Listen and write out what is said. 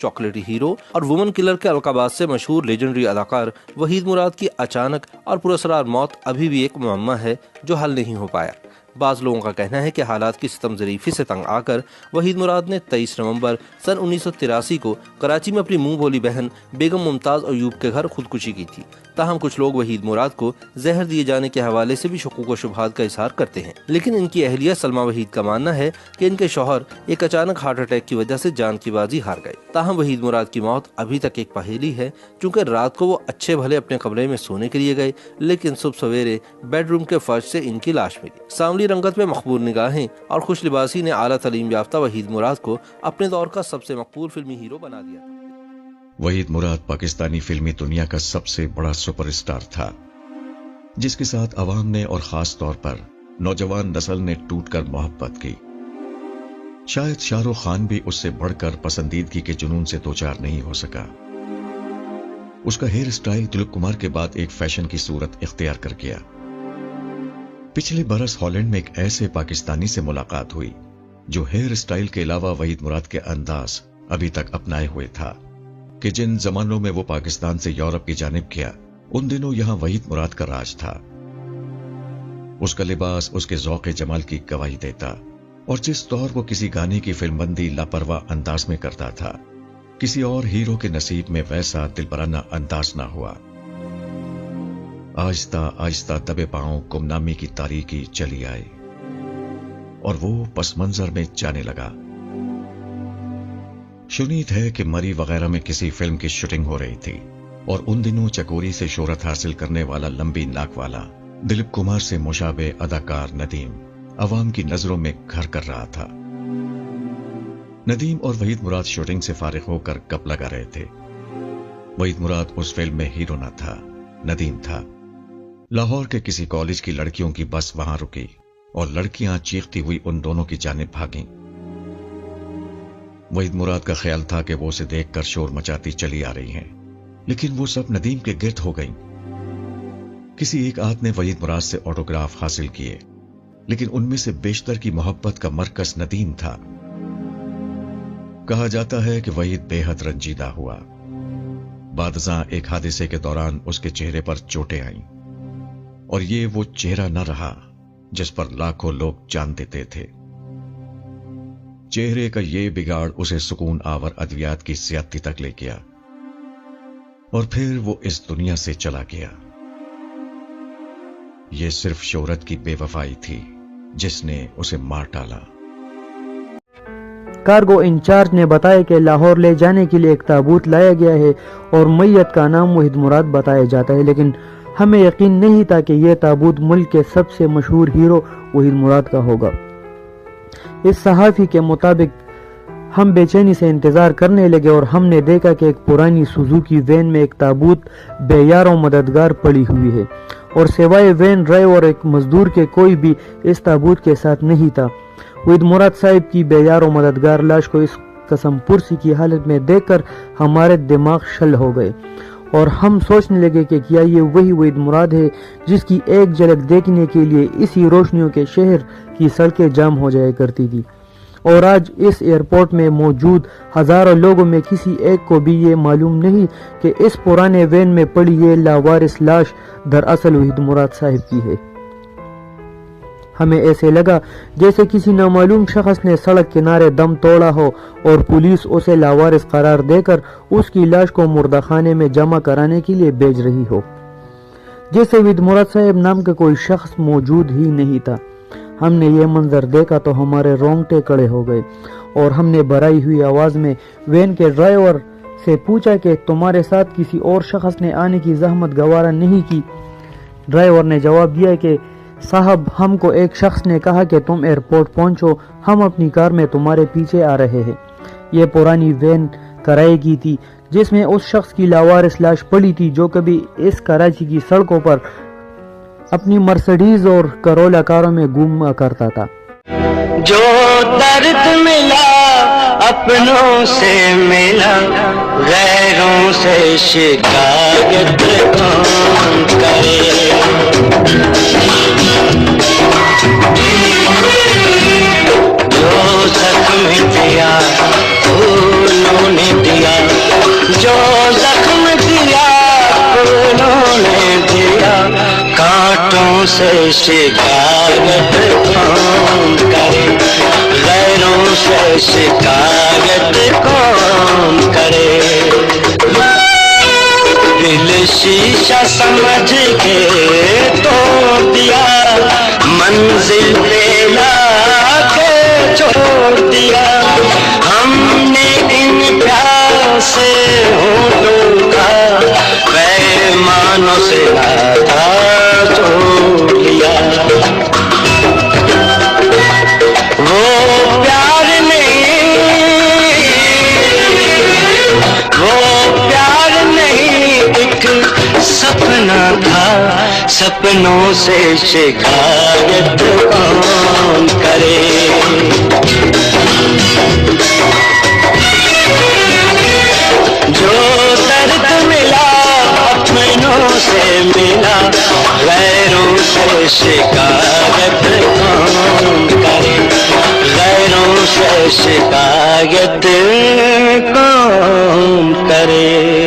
चॉकलेटी हीरो और woman killer के अलकाबाज से मशहूर लेजेंडरी अदाकार वहीद मुराद की अचानक और पुरअसरार मौत अभी भी एक मुअम्मा है जो हल नहीं हो पाया। बाज़ लोगों का कहना है कि हालात की सितमज़रीफ़ी से तंग आकर वहीद मुराद ने 23 नवंबर सन 1983 को कराची में अपनी मुंह बोली बहन बेगम मुमताज़ अयूब के घर खुदकुशी की थी। ताहम कुछ लोग वहीद मुराद को जहर दिए जाने के हवाले से भी शुकूक व शुबहात का इजहार करते हैं, लेकिन इनकी अहलिया सलमा वहीद का मानना है कि इनके शौहर एक अचानक हार्ट अटैक की वजह से जान की बाजी हार गए। ताहम वहीद मुराद की मौत अभी तक एक पहेली है, चूँकि रात को वो अच्छे भले अपने कमरे में सोने के लिए गए, लेकिन सुबह सवेरे बेडरूम के फर्श से इनकी लाश मिली। सांवली रंगत में मकबूल निगाहें और खुश लिबासी ने आला तालीम याफ्ता वहीद मुराद को अपने दौर का सबसे मकबूल फिल्मी हीरो बना दिया था। वहीद मुराद पाकिस्तानी फिल्मी दुनिया का सबसे बड़ा सुपरस्टार था, जिसके साथ अवाम ने और खास तौर पर नौजवान नस्ल ने टूटकर मोहब्बत की। शायद शाहरुख खान भी उससे बढ़कर पसंदीदगी के जुनून से दो चार नहीं हो सका। उसका हेयर स्टाइल दिलीप कुमार के बाद एक फैशन की सूरत इख्तियार कर गया। पिछले बरस हॉलैंड में एक ऐसे पाकिस्तानी से मुलाकात हुई जो हेयर स्टाइल के अलावा वहीद मुराद के अंदाज अभी तक अपनाए हुए था कि जिन जमानों में वो पाकिस्तान से यूरोप की जानिब गया, उन दिनों यहां वहीद मुराद का राज था। उसका लिबास उसके ज़ौक़े जमाल की गवाही देता, और जिस तौर वो किसी गाने की फिल्मबंदी लापरवाह अंदाज में करता था, किसी और हीरो के नसीब में वैसा दिलबराना अंदाज ना हुआ। आहिस्ता आहिस्ता दबे पांव गुमनामी की तारीकी चली आई और वो पस मंजर में जाने लगा। शुनीद है कि मरी वगैरह में किसी फिल्म की शूटिंग हो रही थी और उन दिनों चकोरी से शोहरत हासिल करने वाला लंबी नाक वाला दिलीप कुमार से मुशाबे अदाकार नदीम अवाम की नजरों में घर कर रहा था। नदीम और वहीद मुराद शूटिंग से फारिग होकर गप लगा रहे थे। वहीद मुराद उस फिल्म में हीरो न था, नदीम था। लाहौर के किसी कॉलेज की लड़कियों की बस वहां रुकी और लड़कियां चीखती हुई उन दोनों की जानिब भागीं। वहीद मुराद का ख्याल था कि वो उसे देखकर शोर मचाती चली आ रही हैं, लेकिन वो सब नदीम के गिर्द हो गईं। किसी एक आदमी ने वहीद मुराद से ऑटोग्राफ हासिल किए, लेकिन उनमें से बेशतर की मोहब्बत का मरकज नदीम था। कहा जाता है कि वहीद बेहद रंजीदा हुआ। बादशाह एक हादसे के दौरान उसके चेहरे पर चोटें आईं, और ये वो चेहरा न रहा जिस पर लाखों लोग जान देते थे। चेहरे का ये बिगाड़ उसे सुकून आवर अद्वियात की ज़्यादती तक ले गया और फिर वो इस दुनिया से चला गया। ये सिर्फ शोहरत की बेवफाई थी जिसने उसे मार डाला। कार्गो इंचार्ज ने बताया कि लाहौर ले जाने के लिए एक ताबूत लाया गया है और मैयत का नाम वहीद मुराद बताया जाता है, लेकिन हमें यकीन नहीं था कि यह ताबूत मुल्क के सबसे मशहूर हीरो वहीद मुराद का होगा। इस सहाफ़ी के मुताबिक हम बेचैनी से इंतजार करने लगे और हमने देखा कि एक पुरानी सुजुकी वैन में एक ताबूत बेयार और मददगार पड़ी हुई है और सिवाय वैन ड्राइवर और एक मजदूर के कोई भी इस ताबूत के साथ नहीं था। वहीद मुराद साहिब की बेयार और मददगार लाश को इस कसम पुरसी की हालत में देखकर हमारे दिमाग शल हो गए और हम सोचने लगे कि क्या ये वही वहीद मुराद है जिसकी एक झलक देखने के लिए इसी रोशनियों के शहर की सड़कें जाम हो जाया करती थी, और आज इस एयरपोर्ट में मौजूद हजारों लोगों में किसी एक को भी ये मालूम नहीं कि इस पुराने वैन में पड़ी ये लावारिस लाश दरअसल वहीद मुराद साहिब की है। हमें ऐसे लगा जैसे किसी नामालूम शख्स ने सड़क किनारे दम तोड़ा हो और पुलिस उसे लावारिस करार देकर उसकी लाश को मुर्दाखाने में जमा कराने के लिए भेज रही हो, जैसे वहीद मुराद साहब नाम का कोई शख्स मौजूद ही नहीं था। हमने ये मंजर देखा तो हमारे रोंगटे खड़े हो गए और हमने भराई हुई आवाज में वैन के ड्राइवर से पूछा कि तुम्हारे साथ किसी और शख्स ने आने की जहमत गवारा नहीं की। ड्राइवर ने जवाब दिया कि साहब, हमको एक शख्स ने कहा कि तुम एयरपोर्ट पहुंचो, हम अपनी कार में तुम्हारे पीछे आ रहे हैं। यह पुरानी वैन किराए की थी जिसमें उस शख्स की लावारिस लाश पड़ी थी जो कभी इस कराची की सड़कों पर अपनी मर्सिडीज और करोला कारों में घूमा करता था। जो दर्द मिला अपनों से मिला, गैरों से शिकायत कौन करे। जो जख्म दिया फूलों ने दिया, जो जख्म दिया फूलों ने दिया, कांटों से शिकायत कौन करे, गैरों से शिकायत कौन करे। दिल शीशा समझ के तोड़ दिया, मंजिल पे लाके छोड़ दिया, हमने इन प्यासे होठों का पैमानों से नाता जोड़ लिया। वो प्यार नहीं, वो प्यार नहीं, एक सपना था, सपनों से शिकायत कौन करे। जो दर्द मिला अपनों से मिला, गैरों से शिकायत कौन करे, गैरों से शिकायत कौन करे।